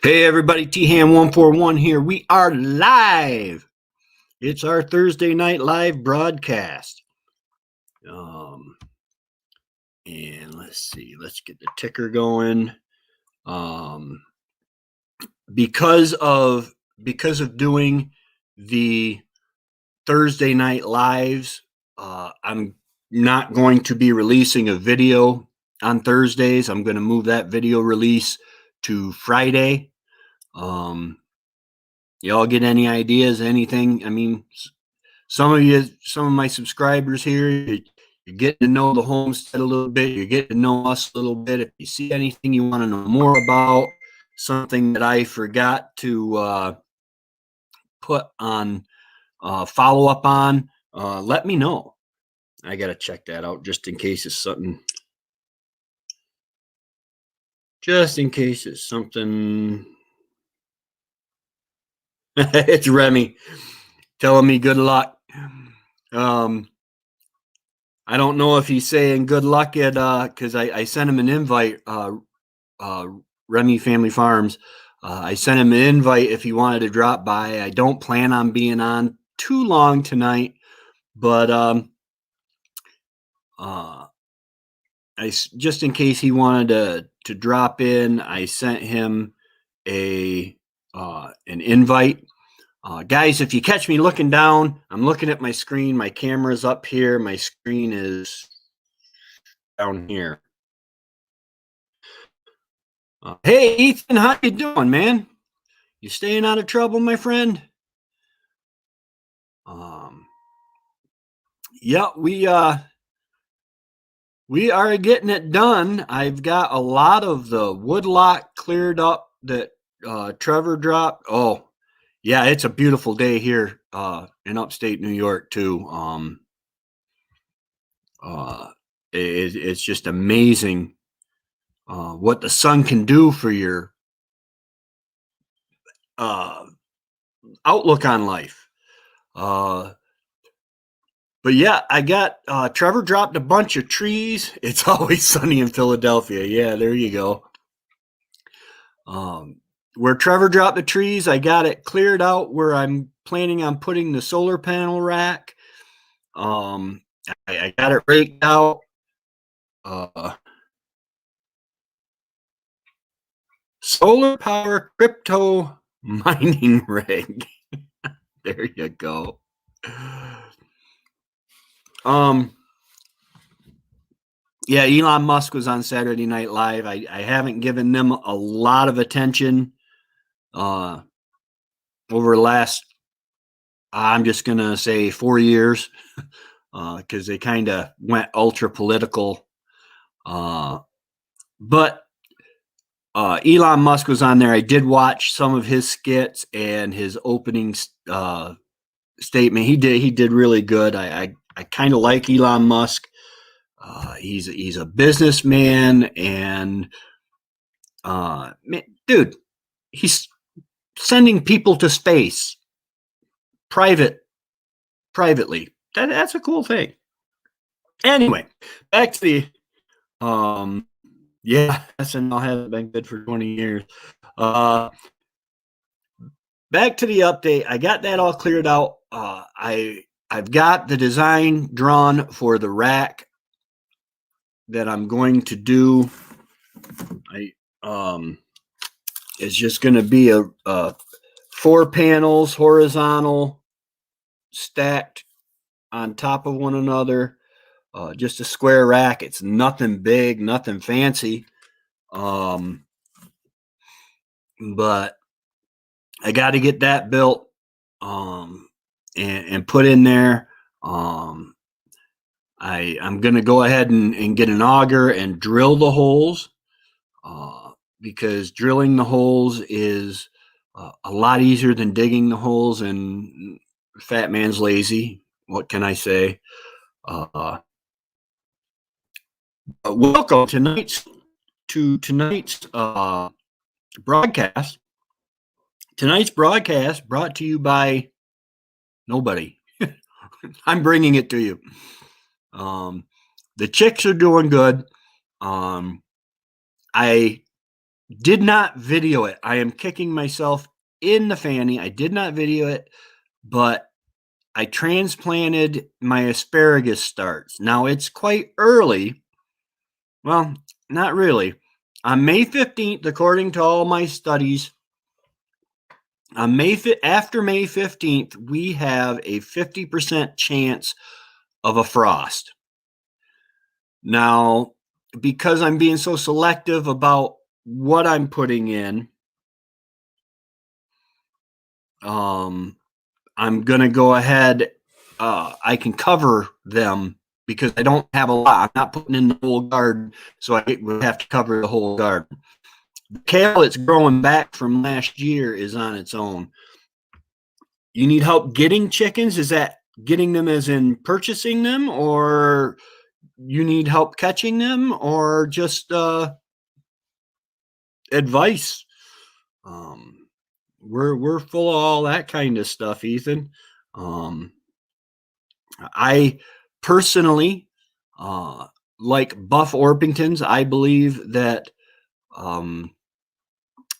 Hey everybody, T-Ham141 here. We are live. It's our Thursday night live broadcast. And let's see, let's get the ticker going. Because of doing the Thursday night lives, I'm not going to be releasing a video on Thursdays. I'm going to move that video release to Friday. Y'all get any ideas, anything? I mean, some of my subscribers here, you're getting to know the homestead a little bit. You're getting to know us a little bit. If you see anything you want to know more about, something that I forgot to put on follow up on, let me know. I got to check that out just in case it's something. Just in case it's something. It's Remy telling me good luck. I don't know if he's saying good luck at because I sent him an invite. Remy Family Farms. I sent him an invite if he wanted to drop by. I don't plan on being on too long tonight, but just in case he wanted to drop in, I sent him an invite. Guys, if you catch me looking down, I'm looking at my screen. My camera's up here. My screen is down here. Hey, Ethan, how you doing, man? You staying out of trouble, my friend? Yeah, we are getting it done. I've got a lot of the woodlot cleared up that Trevor dropped. Oh, yeah, it's a beautiful day here in upstate New York too. It's just amazing what the sun can do for your outlook on life. But yeah, I got Trevor dropped a bunch of trees. It's always sunny in Philadelphia. Yeah, there you go. Where Trevor dropped the trees, I got it cleared out where I'm planning on putting the solar panel rack. I got it raked out. Solar power crypto mining rig. There you go. Yeah, Elon Musk was on Saturday Night Live. I haven't given them a lot of attention over the last, I'm just going to say 4 years, because they kind of went ultra political. But Elon Musk was on there. I did watch some of his skits and his opening statement. He did really good. I kind of like Elon Musk. He's a businessman, and man, dude, he's sending people to space privately. That's a cool thing. Anyway, back to the yeah, SNL hasn't been good for 20 years. Back to the update. I got that all cleared out. I've got the design drawn for the rack that I'm going to do. It's just going to be a 4 panels horizontal stacked on top of one another. Just a square rack. It's nothing big, nothing fancy. But I got to get that built and put in there. I'm going to go ahead and get an auger and drill the holes because drilling the holes is a lot easier than digging the holes, and fat man's lazy. What can I say? Welcome to tonight's broadcast. Tonight's broadcast brought to you by nobody. I'm bringing it to you. The chicks are doing good. I Did not video it. I am kicking myself in the fanny. I did not video it, but I transplanted my asparagus starts. Now it's quite early. Well, not really. On May 15th, according to all my studies, on after May 15th, we have a 50% chance of a frost. Now, because I'm being so selective about what I'm putting in, I'm going to go ahead. I can cover them because I don't have a lot. I'm not putting in the whole garden, so I would have to cover the whole garden. The kale that's growing back from last year is on its own. You need help getting chickens? Is that getting them as in purchasing them, or you need help catching them, or just advice? We're full of all that kind of stuff, Ethan. I personally like buff Orpingtons. I believe that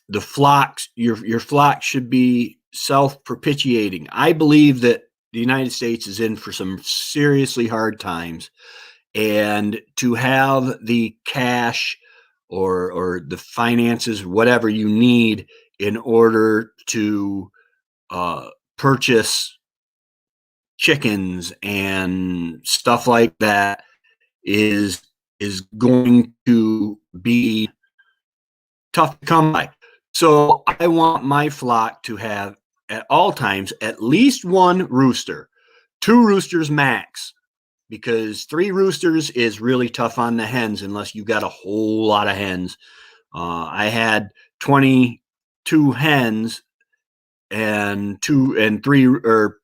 the flocks, your flock should be self-propitiating. I believe that the United States is in for some seriously hard times, and to have the cash or the finances, whatever you need in order to purchase chickens and stuff like that is going to be tough to come by. So I want my flock to have at all times at least one rooster, 2 roosters max, because 3 roosters is really tough on the hens unless you got a whole lot of hens. I had 22 hens and 3 or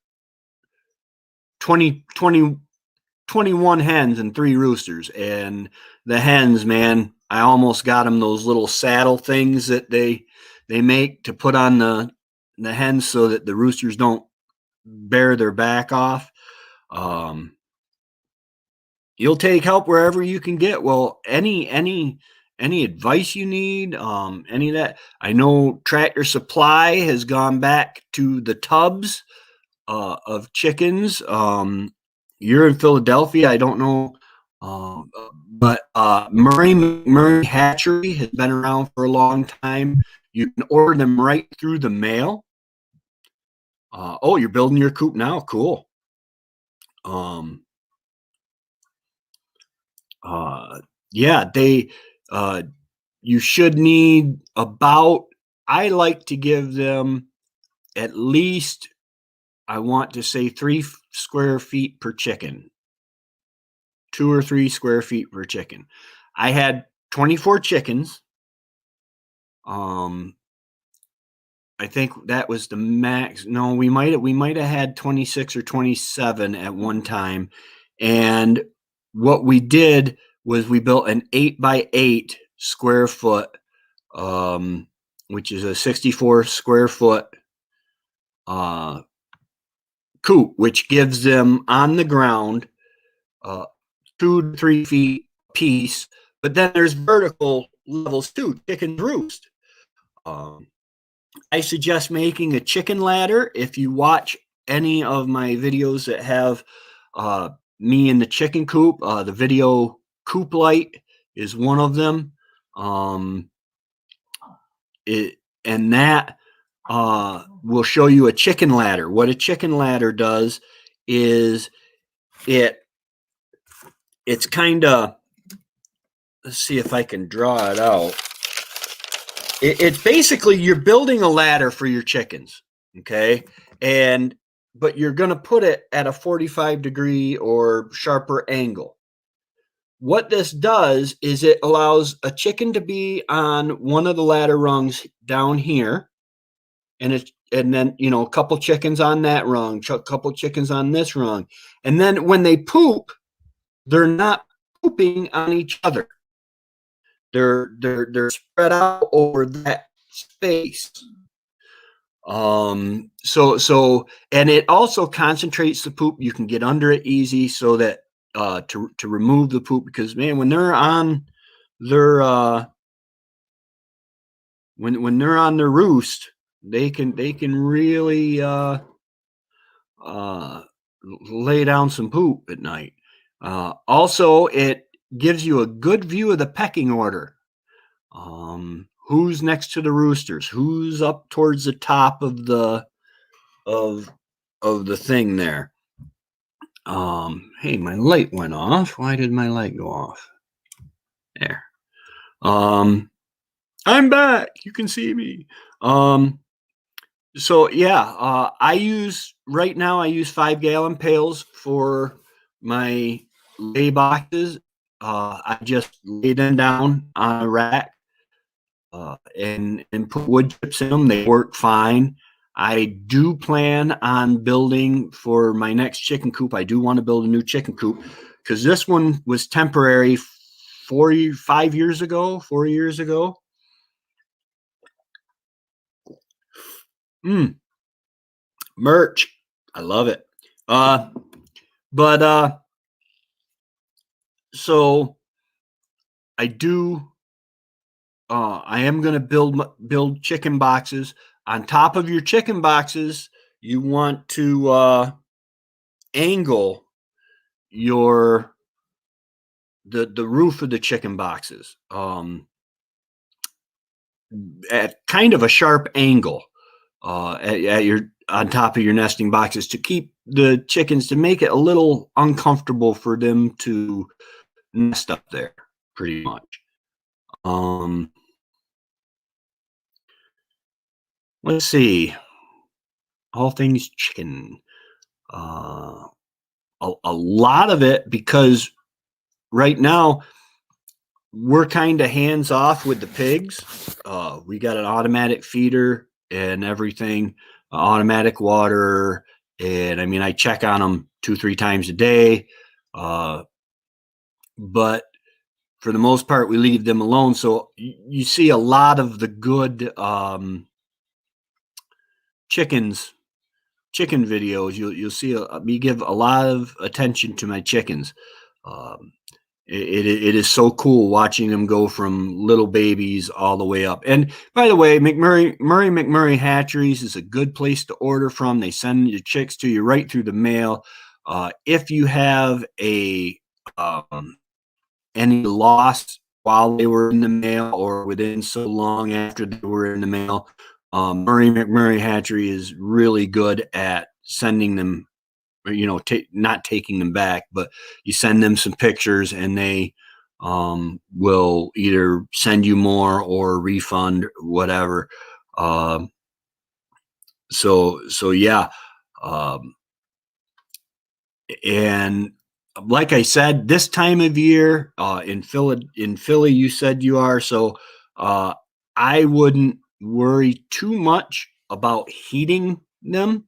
21 hens and 3 roosters. And the hens, man, I almost got them those little saddle things that they make to put on the hens so that the roosters don't bear their back off. You'll take help wherever you can get. Well, any advice you need, any of that. I know Tractor Supply has gone back to the tubs of chickens. You're in Philadelphia. I don't know, but Mcmurray Hatchery has been around for a long time. You can order them right through the mail. Oh, you're building your coop now? Cool. Yeah, you should need about, I like to give them at least, I want to say 3 square feet per chicken, 2 or 3 square feet per chicken. I had 24 chickens. I think that was the max. No, we might have had 26 or 27 at one time. And what we did was we built an 8x8 square foot, which is a 64 square foot coop, which gives them on the ground 2 to 3 feet apiece. But then there's vertical levels too. Chickens roost. I suggest making a chicken ladder. If you watch any of my videos that have me in the chicken coop, the video Coop Light is one of them. And that will show you a chicken ladder. What a chicken ladder does is it's kind of, let's see if I can draw it out. It's basically, you're building a ladder for your chickens, okay? But you're going to put it at a 45-degree or sharper angle. What this does is it allows a chicken to be on one of the ladder rungs down here, and then, you know, a couple chickens on that rung, a couple chickens on this rung. And then when they poop, they're not pooping on each other. They're spread out over that space. So and it also concentrates the poop. You can get under it easy so that to remove the poop, because man, when they're on their when they're on their roost, they can really lay down some poop at night. Also, it gives you a good view of the pecking order. Who's next to the roosters? Who's up towards the top of the of the thing there? Hey, my light went off. Why did my light go off? There. I'm back. You can see me. So yeah, I use right now. I use 5-gallon pails for my lay boxes. I just lay them down on a rack and put wood chips in them. They work fine. I do plan on building for my next chicken coop. I do want to build a new chicken coop because this one was temporary 5 years ago, 4 years ago. Merch. I love it. But so I do I am going to build chicken boxes. On top of your chicken boxes, you want to angle your the roof of the chicken boxes at kind of a sharp angle at your on top of your nesting boxes to keep the chickens, to make it a little uncomfortable for them to nest up there, pretty much. Let's see. All things chicken. A lot of it, because right now we're kind of hands off with the pigs. We got an automatic feeder and everything, automatic water, and I mean I check on them 2-3 times a day. But for the most part, we leave them alone. So you see a lot of the good chicken videos. You'll see me give a lot of attention to my chickens. It is so cool watching them go from little babies all the way up. And by the way, Mcmurray Hatcheries is a good place to order from. They send your chicks to you right through the mail. If you have any loss while they were in the mail or within so long after they were in the mail, Mcmurray Hatchery is really good at sending them, not taking them back, but you send them some pictures and they will either send you more or refund, whatever. So yeah. And like I said, this time of year in Philly, you said you are. So I wouldn't worry too much about heating them.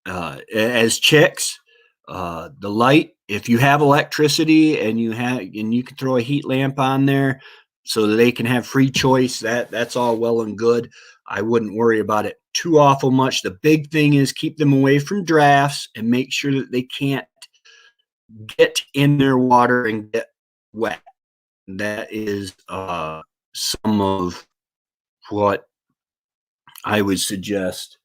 As chicks, the light, if you have electricity and you can throw a heat lamp on there so that they can have free choice, that's all well and good. I wouldn't worry about it too awful much. The big thing is keep them away from drafts and make sure that they can't get in their water and get wet. That is some of what I would suggest.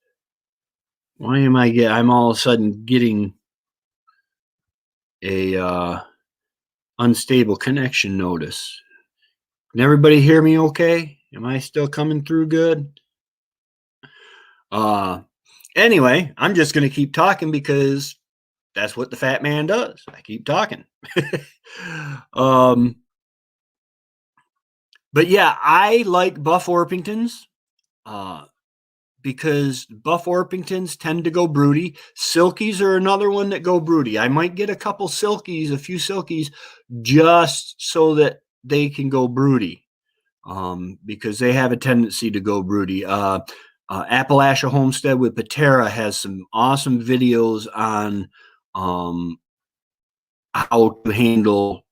Why am I'm all of a sudden getting a unstable connection notice? Can everybody hear me okay? Am I still coming through good? Anyway, I'm just going to keep talking because that's what the fat man does. I keep talking. But yeah, I like Buff Orpingtons because Buff Orpingtons tend to go broody. Silkies are another one that go broody. I might get a few silkies, just so that they can go broody, because they have a tendency to go broody. Appalachia Homestead with Patera has some awesome videos on how to handle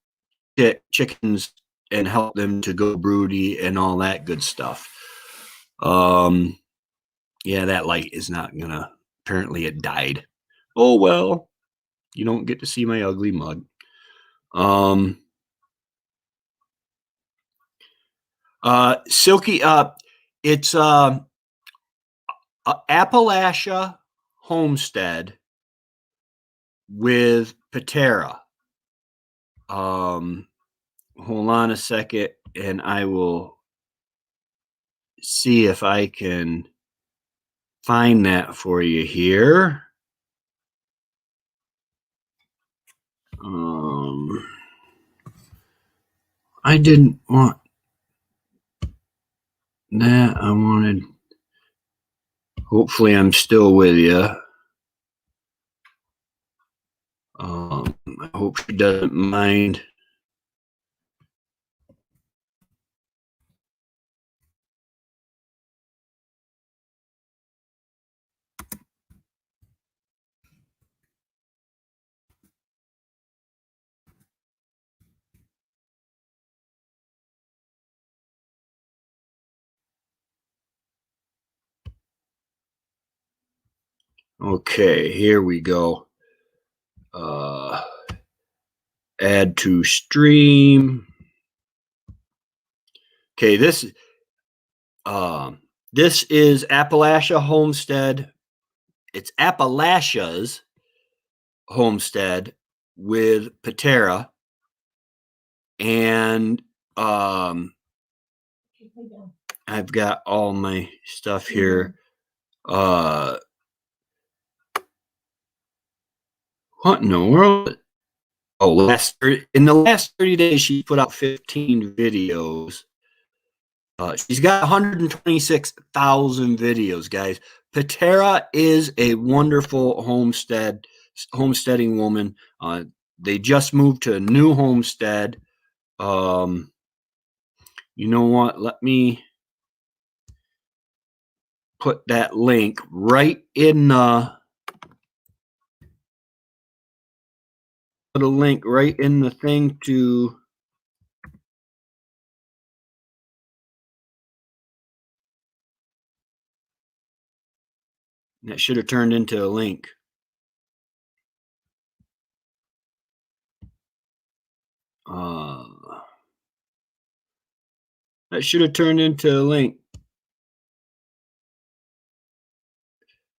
chickens and help them to go broody and all that good stuff. Yeah, that light is not gonna, apparently it died. Oh well, you don't get to see my ugly mug. Silky, it's Appalachia Homestead with Patera. Hold on a second, and I will see if I can find that for you here. I didn't want that. I wanted. Hopefully, I'm still with you. I hope she doesn't mind. Okay, here we go. Add to stream. Okay, this is Appalachia Homestead. It's Appalachia's Homestead with Patera, and I've got all my stuff here. What in the world? Oh, in the last 30 days, she put out 15 videos. She's got 126,000 videos, guys. Patera is a wonderful homesteading woman. They just moved to a new homestead. You know what? Let me put that link right in the thing to. That should have turned into a link. That should have turned into a link.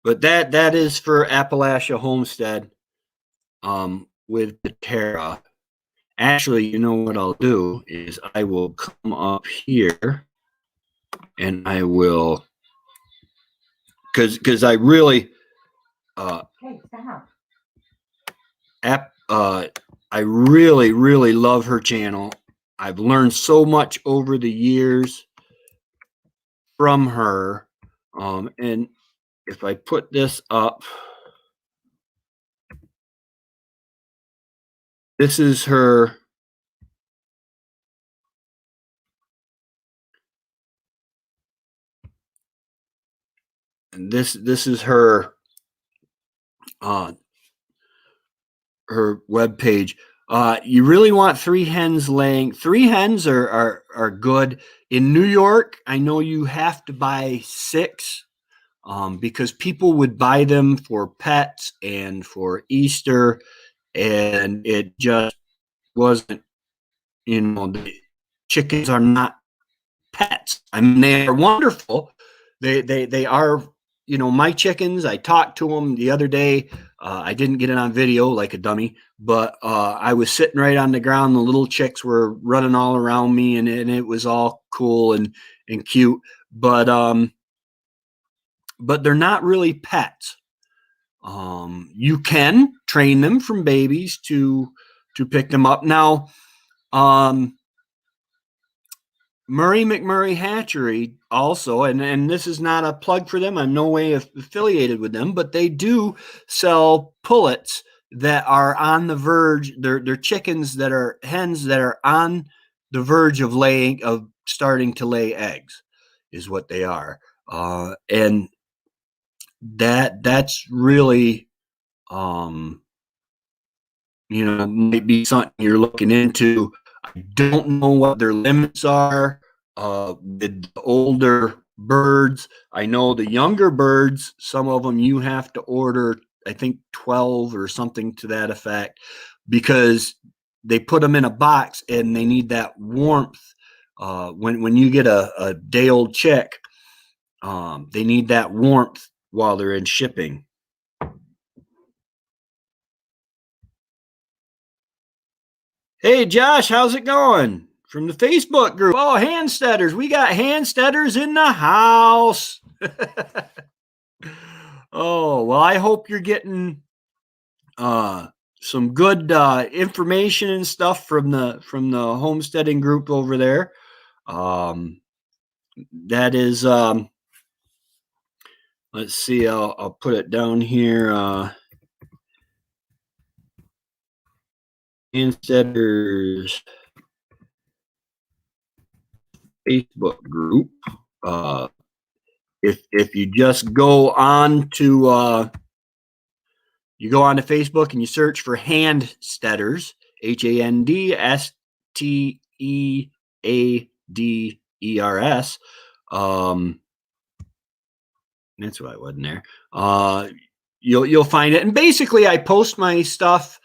But that is for Appalachia Homestead with Patera. Actually, you know what I'll do is I will come up here and I will, because I really I really love her channel. I've learned so much over the years from her. And if I put this up, this is her. And this is her her web page. You really want 3 hens laying. 3 hens are good. In New York, I know you have to buy 6 because people would buy them for pets and for Easter, and it just wasn't, the chickens are not pets. I mean, they are wonderful. They are, my chickens. I talked to them the other day. I didn't get it on video like a dummy, but I was sitting right on the ground. The little chicks were running all around me, and it was all cool and cute. But they're not really pets. You can train them from babies to pick them up. Now, Mcmurray Hatchery also, and this is not a plug for them. I'm no way affiliated with them, but they do sell pullets that are on the verge. They're chickens that are hens that are on the verge of starting to lay eggs, is what they are. And that's really, might be something you're looking into. I don't know what their limits are with the older birds. I know the younger birds, some of them you have to order, I think 12 or something to that effect, because they put them in a box and they need that warmth when you get a day old chick, they need that warmth while they're in shipping. Hey Josh, how's it going? From the Facebook group. Oh, Handsteaders. We got Handsteaders in the house. Oh, well, I hope you're getting some good information and stuff from the homesteading group over there. That is let's see, I'll put it down here. Handsteaders Facebook group. If you just go on to Facebook and you search for Handsteaders, HANDSTEADERS. That's why I wasn't there. You'll find it, and basically I post my stuff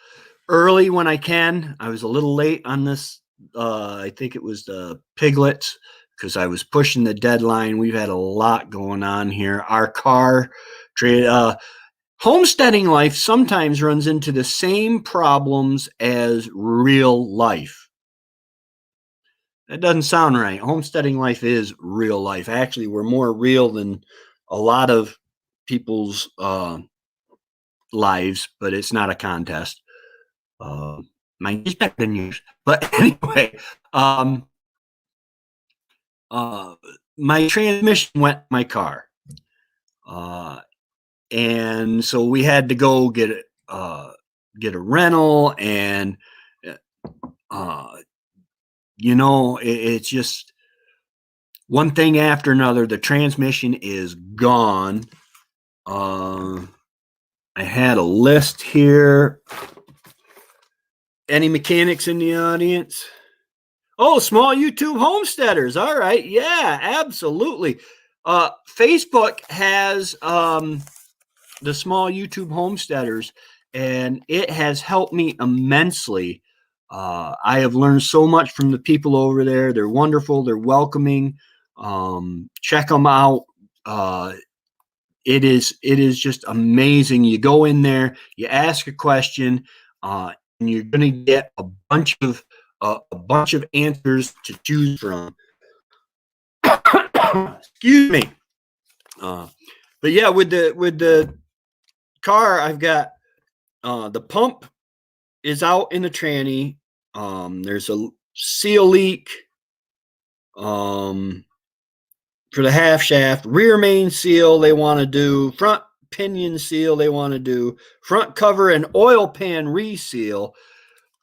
early when I can. I was a little late on this. I think it was the piglets because I was pushing the deadline. We've had a lot going on here. Our car trade, homesteading life sometimes runs into the same problems as real life. That doesn't sound right. Homesteading life is real life. Actually, we're more real than a lot of people's lives, but it's not a contest. Mine is better than yours. But anyway, my transmission went in my car. And so we had to go get a rental, and it's just one thing after another. The transmission is gone. I had a list here. Any mechanics in the audience? Oh, small YouTube homesteaders. All right. Yeah, absolutely. Facebook has the small YouTube homesteaders, and it has helped me immensely. I have learned so much from the people over there. They're wonderful. They're welcoming. Check them out. It is just amazing. You go in there, you ask a question, and you're going to get a bunch of answers to choose from. Excuse me. But yeah, with the car, I've got the pump is out in the tranny. There's a seal leak for the half shaft. Rear main seal they want to do. Front pinion seal they want to do. Front cover and oil pan reseal.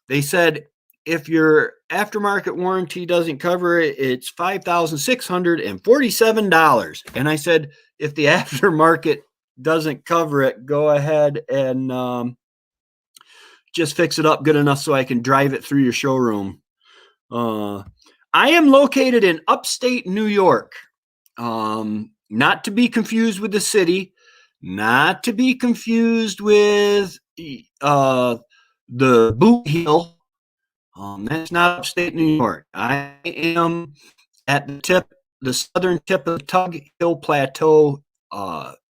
They said if your aftermarket warranty doesn't cover it, it's $5,647. And I said, if the aftermarket doesn't cover it, go ahead and just fix it up good enough so I can drive it through your showroom. I am located in upstate New York. Not to be confused with the city, not to be confused with the Boot Heel. That's not upstate New York. I am at the southern tip of the Tug Hill Plateau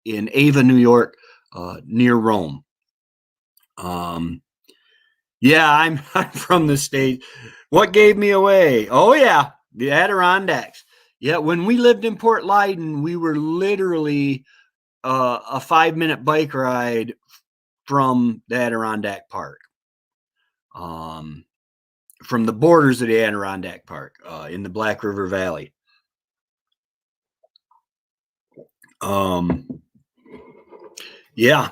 in Ava, New York, near Rome. Yeah, I'm from the state. What gave me away? Oh yeah, the Adirondacks. Yeah, when we lived in Port Leyden, we were literally a 5-minute bike ride from the Adirondack Park. From the borders of the Adirondack Park in the Black River Valley. Yeah.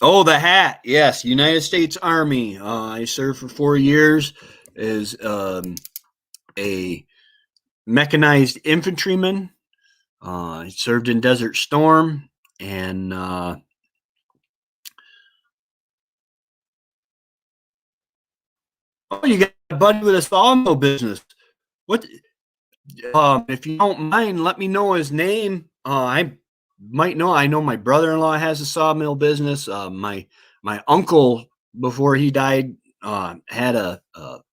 Oh, the hat. Yes, United States Army. I served for 4 years as a mechanized infantryman. I served in Desert Storm, and oh, you got a buddy with a sawmill business. What? If you don't mind, let me know his name. I might know. I know my brother-in-law has a sawmill business. My uncle, before he died, had a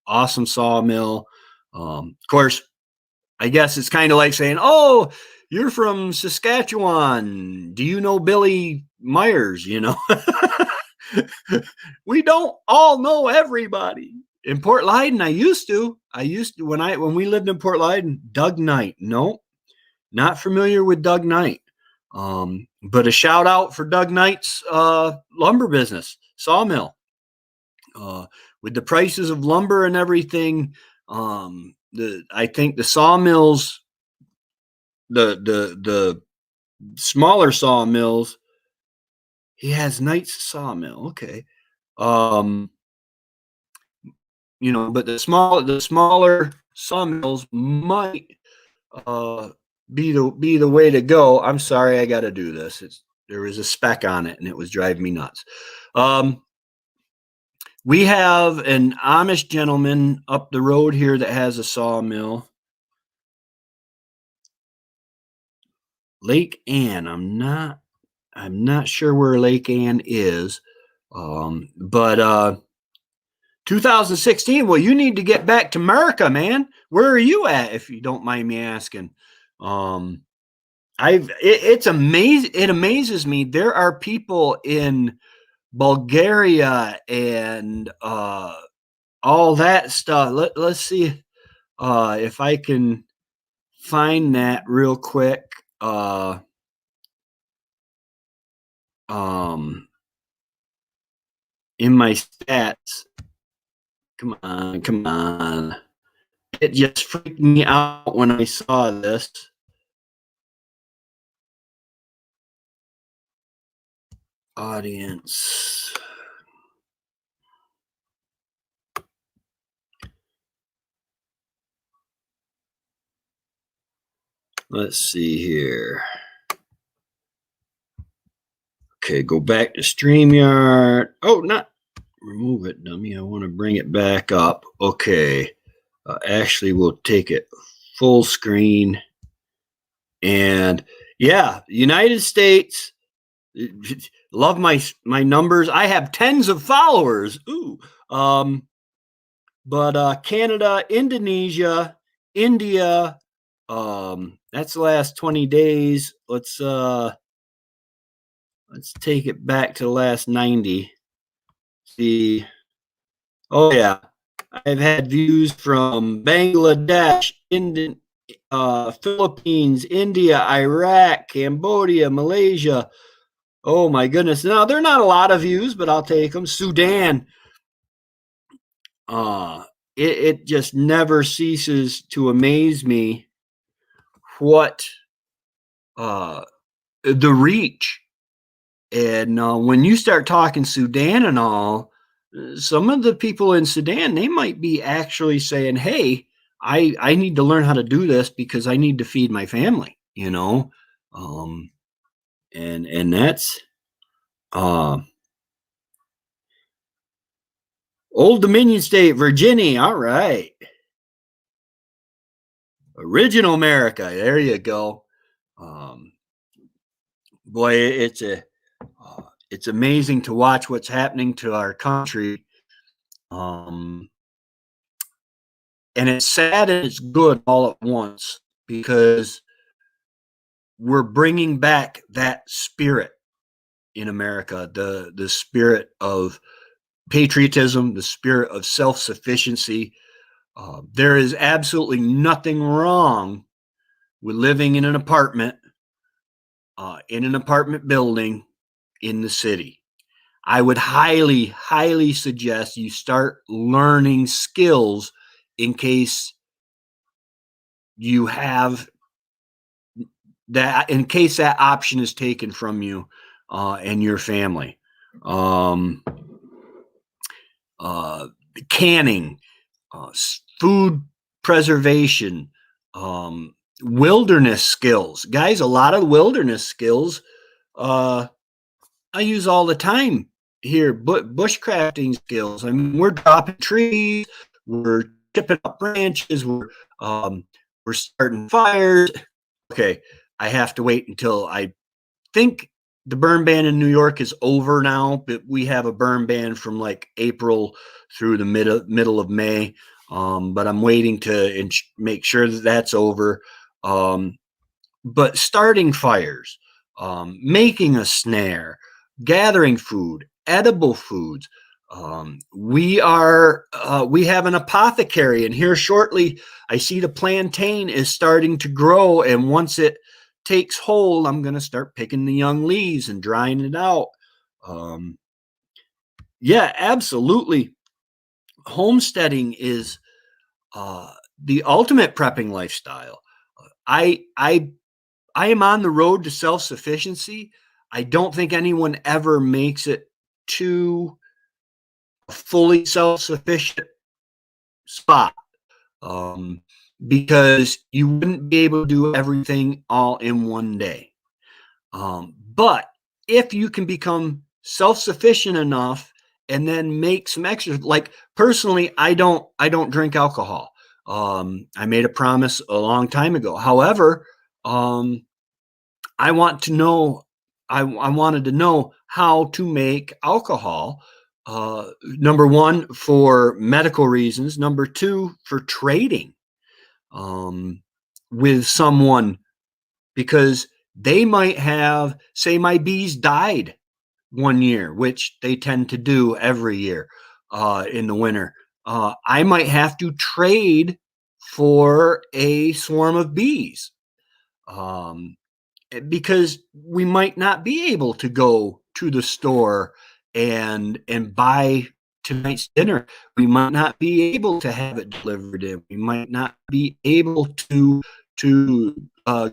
awesome sawmill. Of course, I guess it's kind of like saying, "Oh, you're from Saskatchewan. Do you know Billy Myers?" We don't all know everybody. In Port Leyden, I used to. When we lived in Port Leyden, Doug Knight. No, not familiar with Doug Knight. But a shout out for Doug Knight's lumber business, sawmill. With the prices of lumber and everything, I think the sawmills, the smaller sawmills, he has Knight's sawmill. Okay. Um, but the smaller sawmills might uh be the way to go. I'm sorry, I got to do this. There was a speck on it and it was driving me nuts. We have an Amish gentleman up the road here that has a sawmill. Lake Ann. I'm not sure where Lake Ann is. But 2016, well, you need to get back to America, man. Where are you at, if you don't mind me asking? It's amazing. It amazes me. There are people in Bulgaria and all that stuff. Let's see if I can find that real quick. In my stats. Come on. It just freaked me out when I saw this. Audience. Let's see here. Okay, go back to StreamYard. Oh, not remove it, dummy. I want to bring it back up. Okay. Actually, we'll take it full screen. And yeah, United States. Love my numbers. I have tens of followers. Ooh. But Canada, Indonesia, India. That's the last 20 days. Let's take it back to the last 90. See. Oh yeah. I've had views from Bangladesh, Philippines, India, Iraq, Cambodia, Malaysia. Oh my goodness. Now, they're not a lot of views, but I'll take them. Sudan. It just never ceases to amaze me what the reach. And when you start talking Sudan and all, some of the people in Sudan, they might be actually saying, hey, I need to learn how to do this because I need to feed my family, and that's Old Dominion State, Virginia. All right. Original America. There you go. Boy, it's amazing to watch what's happening to our country. And it's sad and it's good all at once because we're bringing back that spirit in America, the spirit of patriotism, the spirit of self-sufficiency. There is absolutely nothing wrong with living in an apartment building in the city. I would highly, highly suggest you start learning skills in case you have that, in case that option is taken from you and your family. Canning, food preservation, wilderness skills. Guys, a lot of wilderness skills I use all the time here, bushcrafting skills. I mean, we're dropping trees, we're chipping up branches, we're starting fires. Okay, I have to wait until I think the burn ban in New York is over now, but we have a burn ban from like April through the middle of May. but I'm waiting to make sure that that's over. But starting fires, making a snare, gathering food, edible foods. We have an apothecary, and here shortly, I see the plantain is starting to grow, and once it takes hold, I'm going to start picking the young leaves and drying it out. Yeah, absolutely. Homesteading is the ultimate prepping lifestyle. I am on the road to self-sufficiency. I don't think anyone ever makes it to a fully self-sufficient spot, um, because you wouldn't be able to do everything all in one day. But if you can become self-sufficient enough and then make some extra, like personally, I don't drink alcohol. I made a promise a long time ago. However, I want to know, I wanted to know how to make alcohol. Number one, for medical reasons. Number two, for trading with someone, because they might have, say, my bees died one year, which they tend to do every year in the winter. I might have to trade for a swarm of bees. Because we might not be able to go to the store and buy tonight's dinner. We might not be able to have it delivered in. We might not be able to go,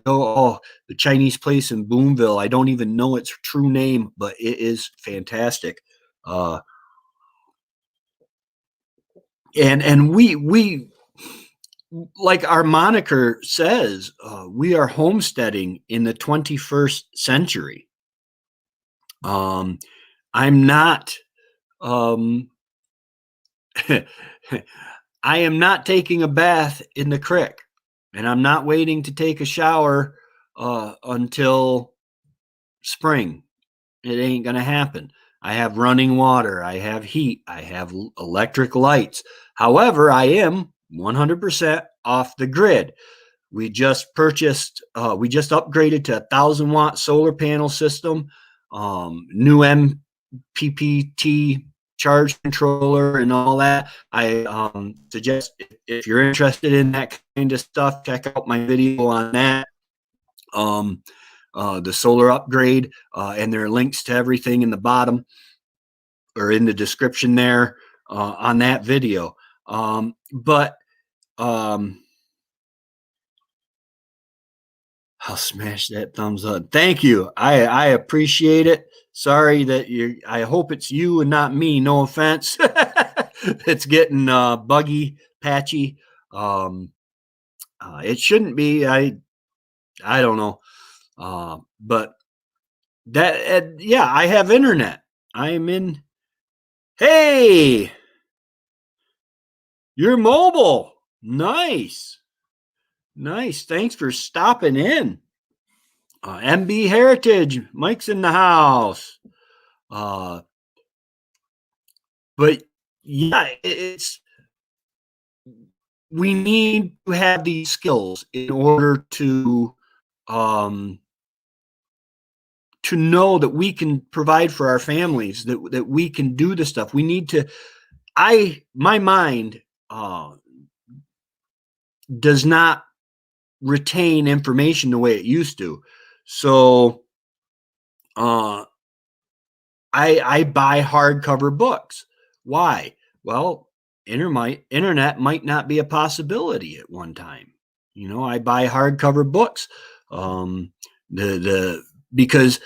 oh, the Chinese place in Boonville. I don't even know its true name, but it is fantastic. Uh, and we like our moniker says, we are homesteading in the 21st century. I'm not, um, I am not taking a bath in the creek, and I'm not waiting to take a shower until spring. It ain't going to happen. I have running water. I have heat. I have electric lights. However, I am 100% off the grid. We just upgraded to 1,000-watt solar panel system, new MPPT charge controller and all that. I suggest, if you're interested in that kind of stuff, check out my video on that. The solar upgrade, and there are links to everything in the bottom or in the description there on that video. But I'll smash that thumbs up. Thank you. I appreciate it. Sorry that I hope it's you and not me. No offense. It's getting buggy, patchy. It shouldn't be. I don't know. But that yeah, I have internet. I am in. Hey, you're mobile. Nice. Nice. Thanks for stopping in. MB Heritage, Mike's in the house. But yeah, we need to have these skills in order to know that we can provide for our families, that we can do the stuff. We need to. My mind does not retain information the way it used to. So I buy hardcover books. Why? Well, internet might not be a possibility at one time. I buy hardcover books. Because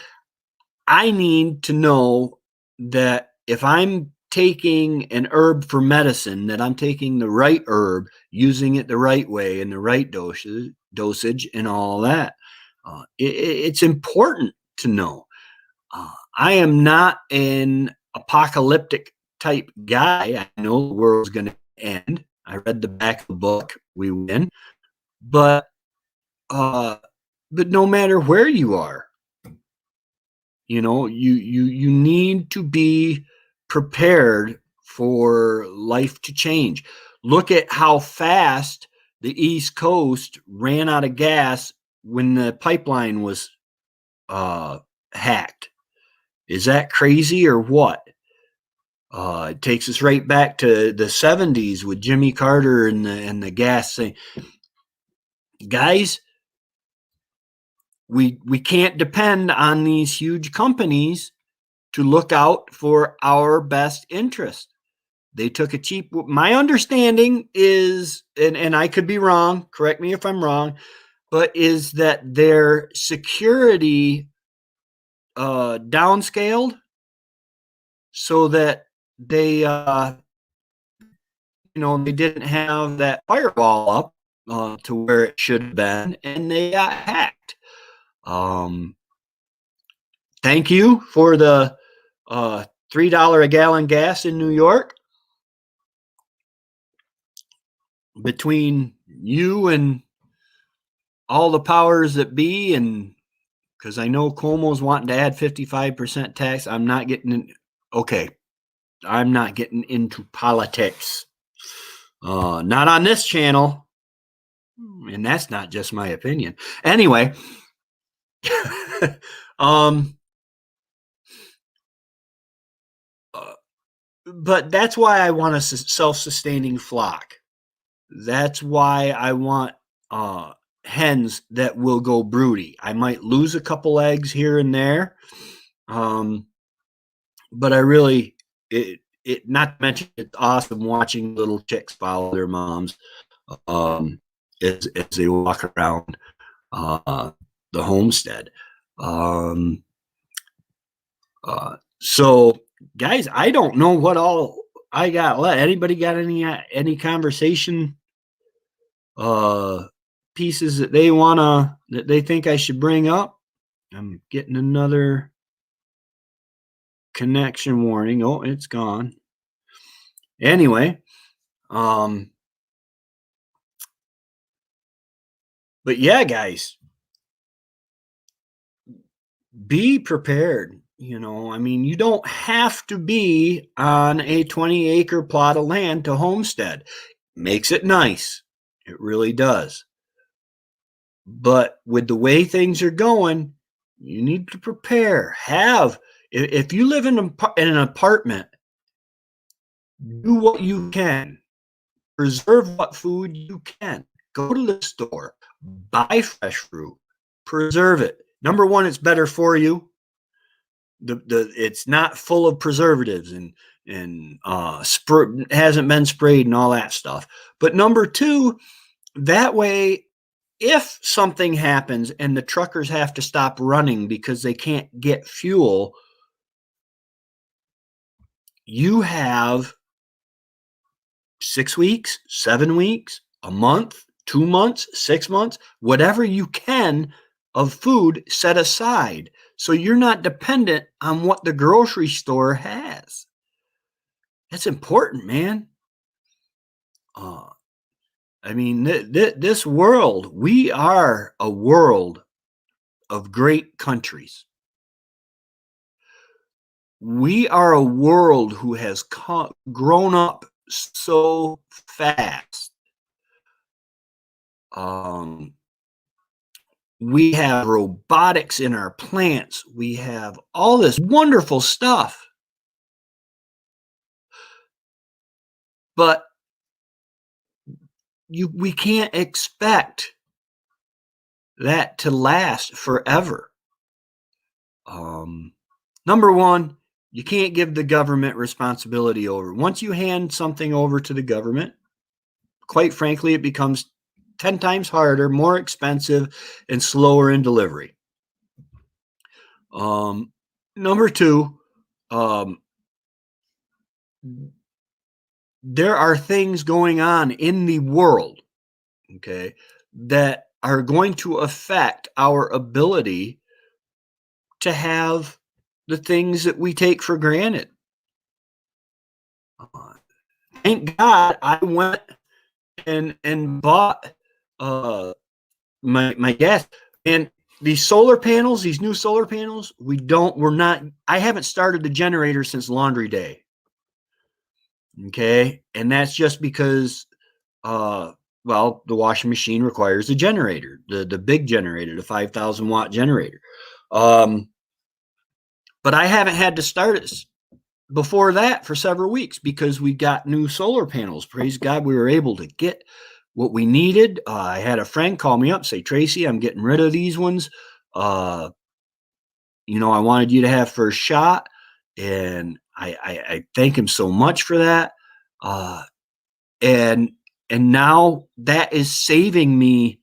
I need to know that if I'm taking an herb for medicine, that I'm taking the right herb, using it the right way and the right dosage and all that. It's important to know. I am not an apocalyptic type guy. I know the world's going to end. I read the back of the book. We win. But no matter where you are, you need to be prepared for life to change. look at how fast the East Coast ran out of gas when the pipeline was hacked. Is that crazy or what? It takes us right back to the 70s with Jimmy Carter and the gas thing. Guys, we can't depend on these huge companies to look out for our best interest. They took a cheap. My understanding is, and I could be wrong, correct me if I'm wrong, but is that their security downscaled so that they they didn't have that firewall up to where it should have been, and they got hacked. Thank you for the $3 a gallon gas in New York. Between you and all the powers that be, and because I know Cuomo's wanting to add 55% tax, I'm not getting into politics. Not on this channel. And that's not just my opinion. Anyway, but that's why I want a self-sustaining flock. That's why I want hens that will go broody. I might lose a couple eggs here and there, but I really, not to mention, it's awesome watching little chicks follow their moms as they walk around the homestead. So, guys, I don't know what all I got left. Anybody got any conversation pieces that they think I should bring up? I'm getting another connection warning. Oh, it's gone. Anyway, but yeah, guys, be prepared. I mean, you don't have to be on a 20-acre plot of land to homestead. Makes it nice. It really does. But with the way things are going, you need to prepare. If you live in an apartment, do what you can. Preserve what food you can. Go to the store. Buy fresh fruit. Preserve it. Number one, it's better for you. It's not full of preservatives and hasn't been sprayed and all that stuff. But number two, that way, if something happens and the truckers have to stop running because they can't get fuel, you have 6 weeks, 7 weeks, a month, 2 months, 6 months, whatever you can of food set aside. So you're not dependent on what the grocery store has. That's important, man. I mean, this world, we are a world of great countries. We are a world who has grown up so fast. We have robotics in our plants. We have all this wonderful stuff. But we can't expect that to last forever. Number one, you can't give the government responsibility over. Once you hand something over to the government, quite frankly, it becomes 10 times harder, more expensive, and slower in delivery. Number two, there are things going on in the world, okay, that are going to affect our ability to have the things that we take for granted. Thank God I went and bought my gas. And these solar panels, these new solar panels, I haven't started the generator since laundry day. Okay. And that's just because well, the washing machine requires a generator, the big generator, the 5,000-watt generator. But I haven't had to start it before that for several weeks because we got new solar panels. Praise God, we were able to get what we needed. I had a friend call me up, say, Tracy, I'm getting rid of these ones. I wanted you to have first shot, and I thank him so much for that. And now that is saving me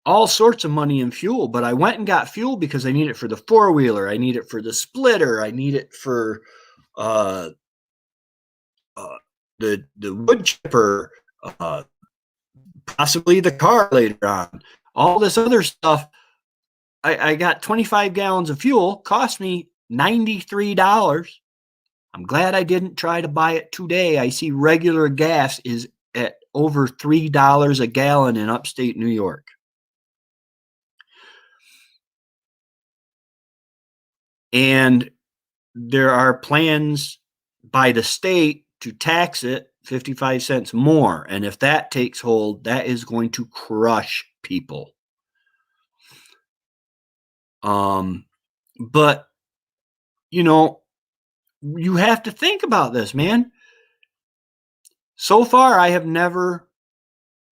all sorts of money in fuel. But I went and got fuel because I need it for the four-wheeler, I need it for the splitter, I need it for the wood chipper, possibly the car later on. All this other stuff. I got 25 gallons of fuel, cost me $93. I'm glad I didn't try to buy it today. I see regular gas is at over $3 a gallon in upstate New York. And there are plans by the state to tax it 55 cents more. And if that takes hold, that is going to crush people. But, you have to think about this, man. So far, I have never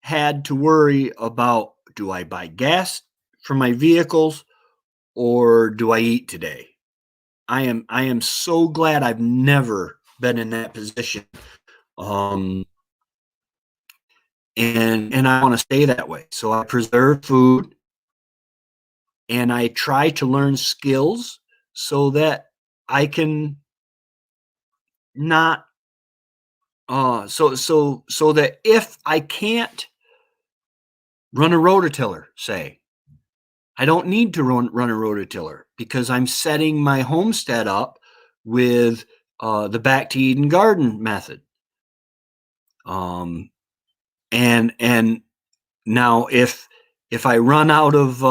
had to worry about, do I buy gas for my vehicles or do I eat today? I am so glad I've never been in that position. And I want to stay that way. So I preserve food and I try to learn skills so that I can not so that if I can't run a rototiller, say, I don't need to run a rototiller because I'm setting my homestead up with the back to Eden garden method. And now if I run out of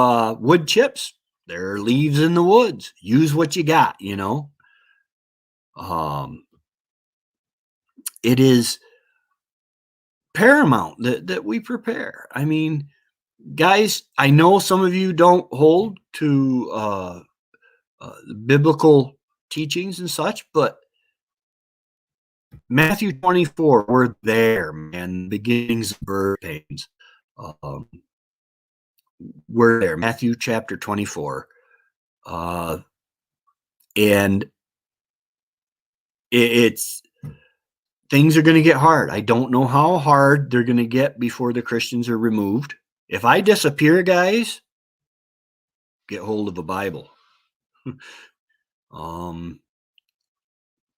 wood chips, there are leaves in the woods. Use what you got, It is paramount that we prepare. I mean, guys, I know some of you don't hold to biblical teachings and such, but Matthew 24, we're there, man. Beginnings of birth pains. We're there. Matthew chapter 24. And it's things are going to get hard. I don't know how hard they're going to get before the Christians are removed. If I disappear, guys, get hold of a Bible.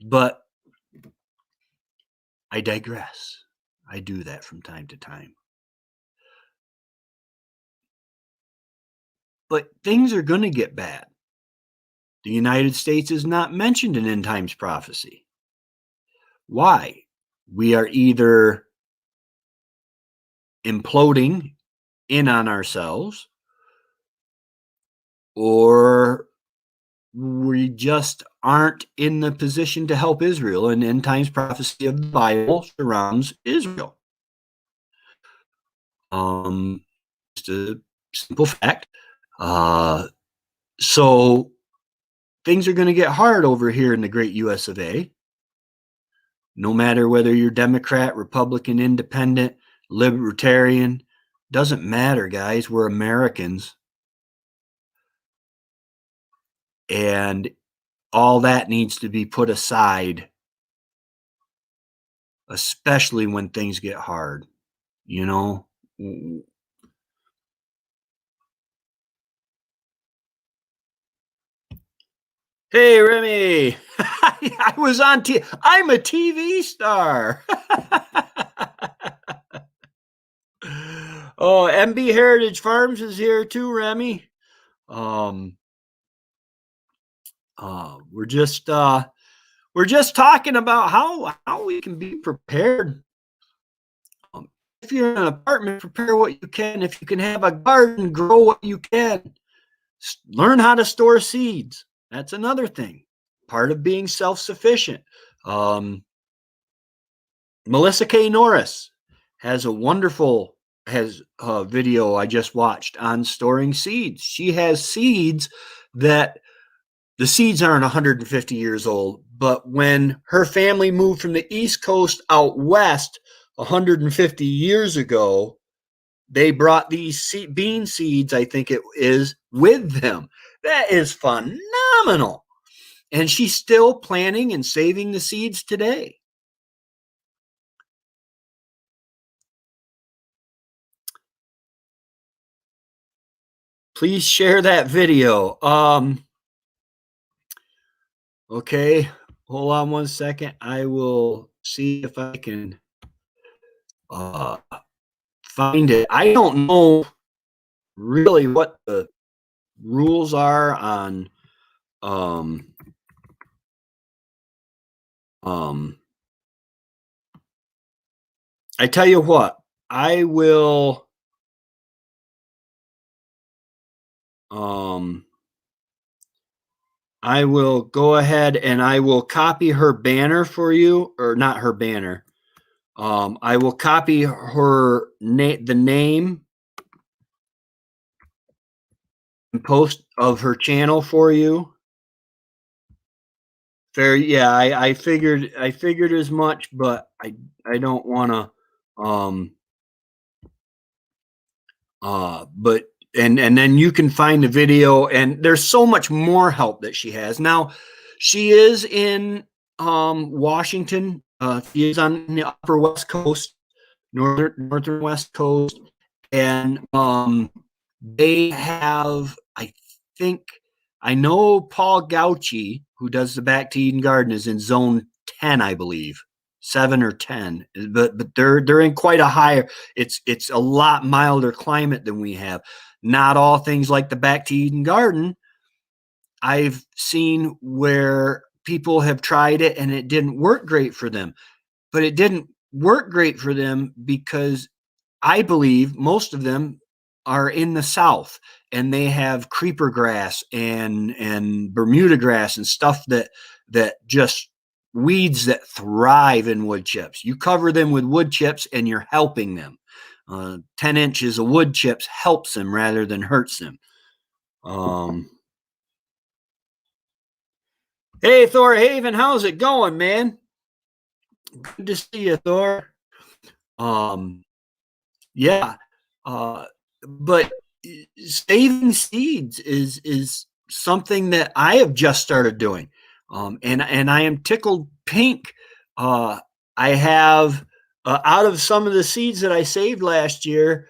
But I digress. I do that from time to time. But things are going to get bad. The United States is not mentioned in end times prophecy. Why? We are either imploding in on ourselves, or we just aren't in the position to help Israel, and end times prophecy of the Bible surrounds Israel. Just a simple fact. So things are going to get hard over here in the great US of A. No matter whether you're Democrat, Republican, Independent, Libertarian, doesn't matter, guys. We're Americans. And all that needs to be put aside, especially when things get hard, Hey, Remy. I was on I'm a TV star. Oh, MB Heritage Farms is here too, Remy. We're just talking about how we can be prepared. If you're in an apartment, prepare what you can. If you can have a garden, grow what you can. Learn how to store seeds. That's another thing. Part of being self-sufficient. Melissa K. Norris, has a wonderful video I just watched on storing seeds. She has seeds that the seeds aren't 150 years old, but when her family moved from the East Coast out west 150 years ago, they brought these bean seeds, I think it is, with them. That is phenomenal. And she's still planting and saving the seeds today. Please share that video. Okay, hold on one second. I will see if I can find it. I don't know really what the rules are on I tell you what, I will go ahead and I will copy her banner for you, or not her banner. I will copy her the name and post of her channel for you. Fair, yeah. I figured as much, but I don't want to. But and then you can find the video, and there's so much more help that she has now. She is in Washington. She is on the upper West Coast, northern West Coast, and they have, I know Paul Gauchi, who does the Back to Eden Garden, is in zone 10, I believe, 7 or 10, but they're in quite a higher. It's a lot milder climate than we have. Not all things like the Back to Eden Garden. I've seen where people have tried it and it didn't work great for them, but it didn't work great for them because I believe most of them are in the South, and they have creeper grass and Bermuda grass and stuff that just weeds that thrive in wood chips. You cover them with wood chips and you're helping them. 10 inches of wood chips helps them rather than hurts them. Hey, Thor Haven, how's it going, man? Good to see you, Thor. Yeah. But saving seeds is something that I have just started doing. And I am tickled pink. I have out of some of the seeds that I saved last year,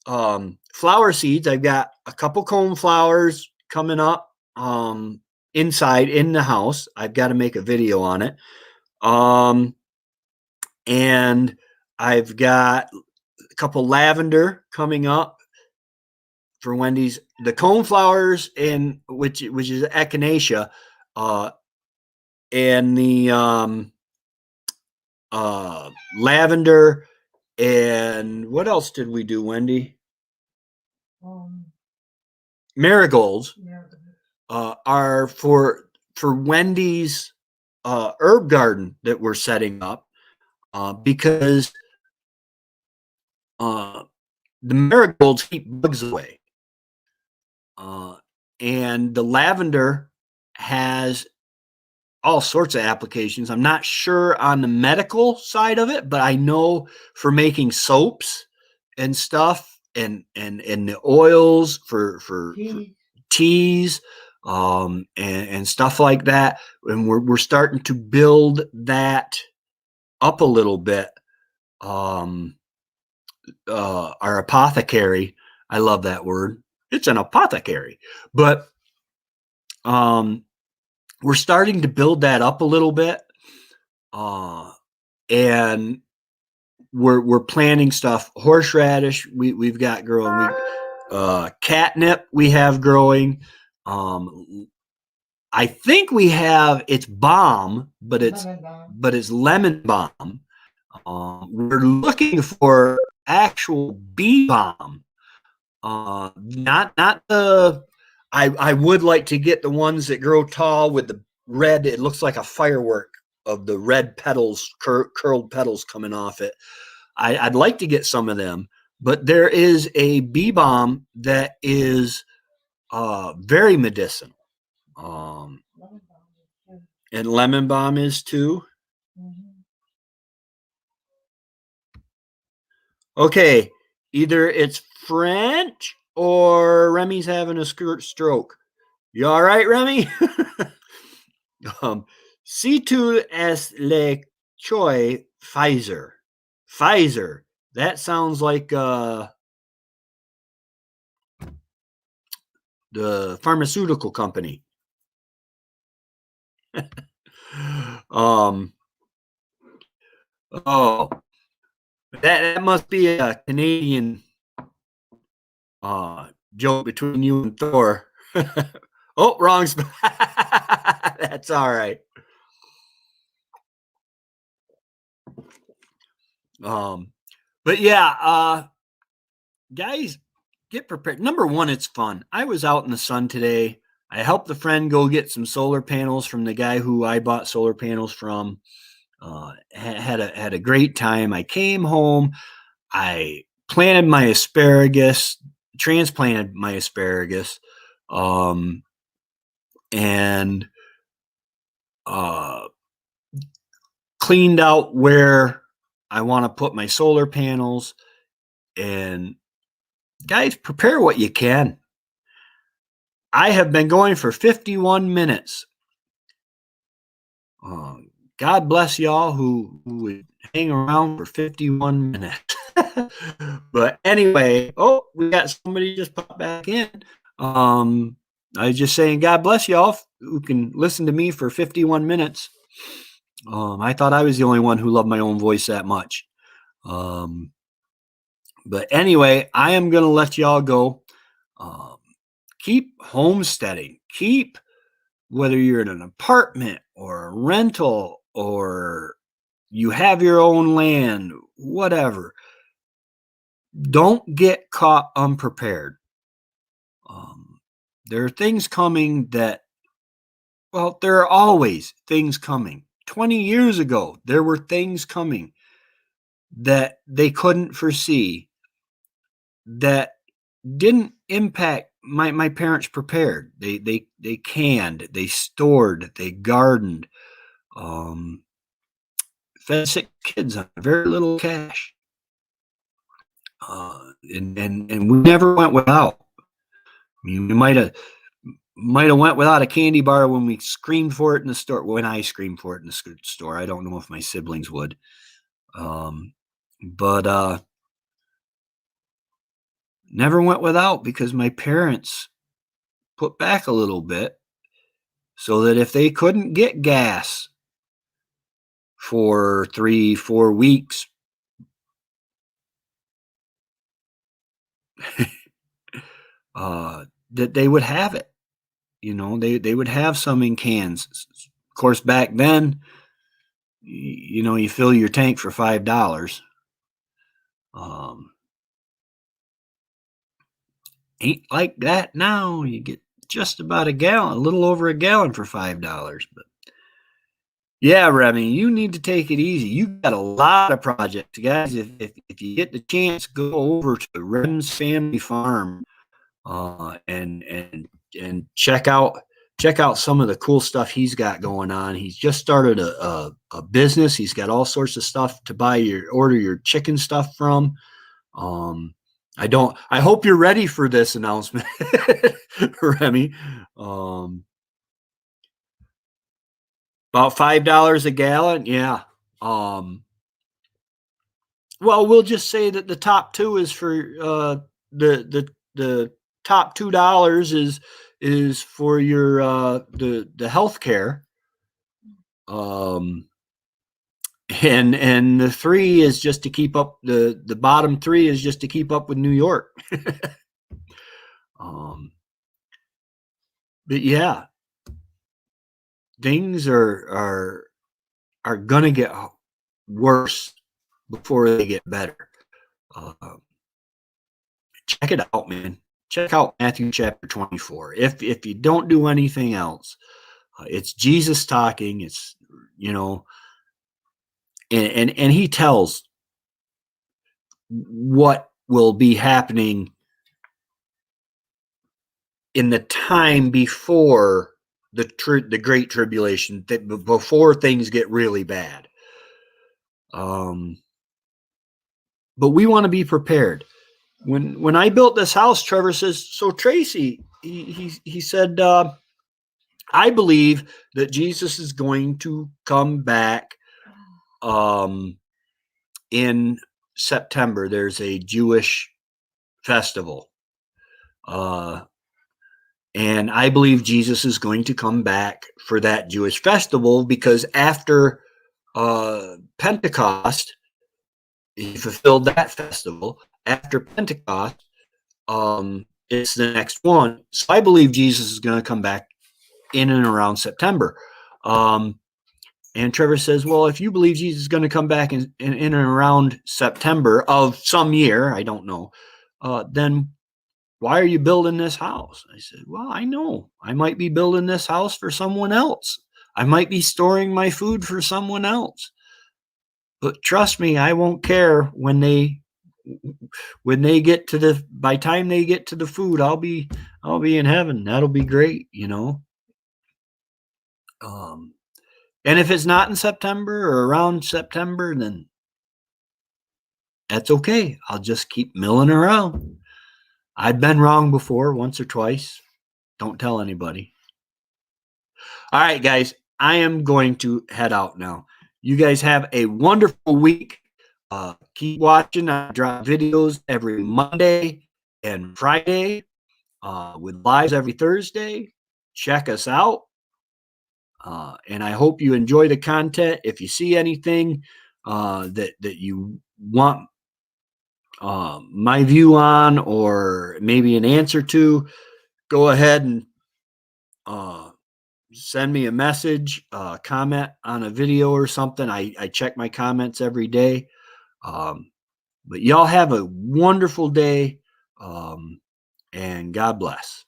flower seeds. I've got a couple cone flowers coming up inside in the house. I've got to make a video on it. And I've got a couple lavender coming up for Wendy's. The cone flowers, and which is echinacea, and the lavender, and what else did we do, Wendy? Marigolds are for Wendy's herb garden that we're setting up, because the marigolds keep bugs away. And the lavender has all sorts of applications. I'm not sure on the medical side of it, but I know for making soaps and stuff, and the oils for teas, and stuff like that. And we're starting to build that up a little bit. Our apothecary, I love that word. It's an apothecary, but we're starting to build that up a little bit, and we're planting stuff. Horseradish we've got growing. Catnip we have growing. I think we have it's balm, but it's lemon balm. We're looking for actual bee balm. Not the. I would like to get the ones that grow tall with the red. It looks like a firework of the red petals, curled petals coming off it. I'd like to get some of them, but there is a bee balm that is very medicinal. And lemon balm is too. Okay, either it's French or Remy's having a stroke. You all right, Remy? Si tu es le choi Pfizer. Pfizer. That sounds like the pharmaceutical company. Oh, that must be a Canadian joke between you and Thor. Oh, wrong spot. That's all right. But yeah, guys, get prepared. Number one, it's fun. I was out in the sun today. I helped a friend go get some solar panels from the guy who I bought solar panels from. Had a great time. I came home. I planted my asparagus, transplanted my asparagus, and cleaned out where I want to put my solar panels. And guys, prepare what you can. I have been going for 51 minutes. God bless y'all who would hang around for 51 minutes. But anyway, oh, we got somebody just pop back in. I was just saying, God bless y'all who can listen to me for 51 minutes. I thought I was the only one who loved my own voice that much. But anyway, I am going to let y'all go. Keep homesteading. Keep, whether you're in an apartment or a rental or you have your own land, whatever, don't get caught unprepared. There are things coming that, well, there are always things coming. 20 years ago, there were things coming that they couldn't foresee that didn't impact my parents prepared. They canned, they stored, they gardened, fed sick kids on very little cash. And we never went without. I mean, we might have went without a candy bar when we screamed for it in the store. When I screamed for it in the store, I don't know if my siblings would. But never went without because my parents put back a little bit so that if they couldn't get gas for 3-4 weeks, that they would have it. You know, they would have some in cans. Of course, back then, you know, you fill your tank for $5. Ain't like that now. You get just about a gallon, a little over a gallon for $5. But yeah, Remy, you need to take it easy. You got a lot of projects, guys. If you get the chance, go over to Redden's Family Farm and check out some of the cool stuff he's got going on. He's just started a business. He's got all sorts of stuff to order your chicken stuff from. I hope you're ready for this announcement, Remy. About $5 a gallon. Yeah. Well, we'll just say that the top two is for the top $2 is for your the health care. And the 3 is just to keep up the bottom 3 is just to keep up with New York. But yeah, things are gonna get worse before they get better. Check it out, man. Check out Matthew chapter 24. If you don't do anything else, it's Jesus talking. It's, you know, and he tells what will be happening in the time before the Great Tribulation, before things get really bad. But we want to be prepared. When I built this house, Trevor says, so Tracy, he said, I believe that Jesus is going to come back in September. There's a Jewish festival. And I believe Jesus is going to come back for that Jewish festival, because after Pentecost, he fulfilled that festival. After Pentecost, it's the next one. So I believe Jesus is going to come back in and around September. And Trevor says, well, if you believe Jesus is going to come back in and around September of some year, I don't know, then why are you building this house? I said, well, I know I might be building this house for someone else. I might be storing my food for someone else. But trust me, I won't care when they get to by time they get to the food, I'll be in heaven. That'll be great, you know. And if it's not in September or around September, then that's okay. I'll just keep milling around. I've been wrong before, once or twice. Don't tell anybody. All right, guys, I am going to head out now. You guys have a wonderful week. Keep watching. I drop videos every Monday and Friday with lives every Thursday. Check us out. And I hope you enjoy the content. If you see anything that you want my view on, or maybe an answer to, go ahead and send me a message, comment on a video or something. I check my comments every day. But y'all have a wonderful day, and God bless.